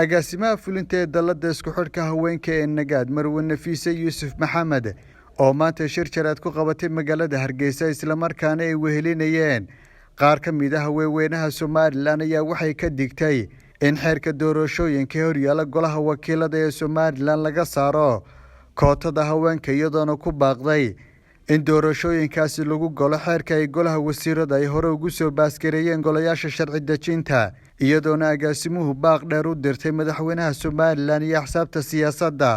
agaasimaha fulinta ee dalada isku xidhka haweenka ee Nagaad Marwan Nafiise Yuusuf Maxamed oo maanta shir jaraad ku qabatay magaalada Hargeysa isla markaana ay wehelinayeen qaar ka mid ah haweenweynaha Soomaaliland ayaa waxay ka digtay in xeerka doorashooyinka horyaala golaha wakiilada ee Soomaaliland laga saaro kootada haweenka iyadoona ku baaqday in doorashooyinkaasi lagu galo xeerka ay golaha wasiirada ay hore ugu soo baaskareeyeen golayaasha sharci dejinta iyadoona agaasimuhu baaq dheer u dirtay madaxweynaha Soomaaliland iyo axsaabta siyaasadda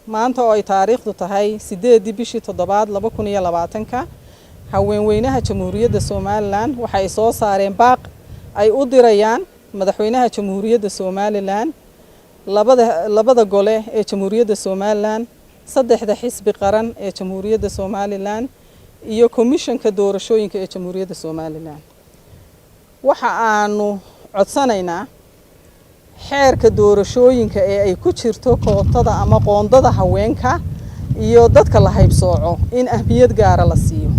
maanta oo ay taariikhdu tahay 8 bishii 7 2020 haweenweynaha Jamhuuriyadda Soomaaliland waxay soo saareen baaq ay u dirayaan madaxweynaha Jamhuuriyadda Soomaaliland labada gole ee Jamhuuriyadda Soomaaliland saddexda xisbi qaran ee Jamhuuriyadda Soomaaliland iyo komishanka doorashooyinka ee Jamhuuriyadda Soomaaliland waxa aanu codsanaynaa xeerka doorashooyinka ee ay ku jirto kootada ama qoondada haweenka iyo dadka la haybsooco in ahmiyad gaar ah la siiyo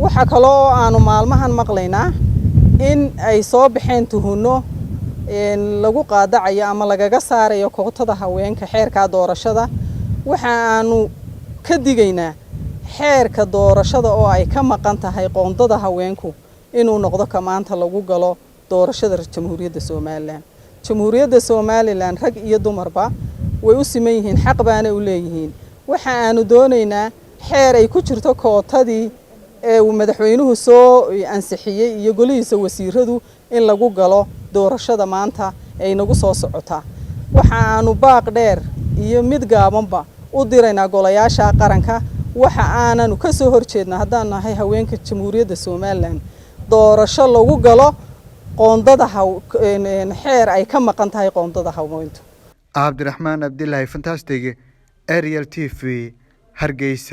waxa kale oo aanu maalmahan maqlaynaa in ay soo baxeen tuhunno lagu qaadacayo ama lagaga saarayo kootada haweenka xeerka doorashada waxa aanu ka digaynaa xeerka doorashada oo ay ka maqan tahay qoondada haweenku inuu noqdo ka maanta lagu galo doorashada Jamhuuriyadda Soomaaliland Jamhuuriyadda Soomaaliland rag iyo dumarba way u siman yihiin xaq baana u leeyihiin waxa aanu doonaynaa xeer ay ku jirto kootadii ee madaxweynuhu soo ansixiyay iyo golihiisa wasiiradu in lagu galo doorashada maanta ay nagu soo socota waxa aanu baaq dheer iyo mid gaabanba u diraynaa golayaasha qaranka waxa aananu ka soo horjeednaa haddaan nahay haweenka Jamhuuriyadda Soomaaliland doorasho lagu galo qoondada xeer ay ka maqan tahay qoondada haweentu Cabdiraxmaan Abdullaahi Fantastic Ariel TV Hargeysa.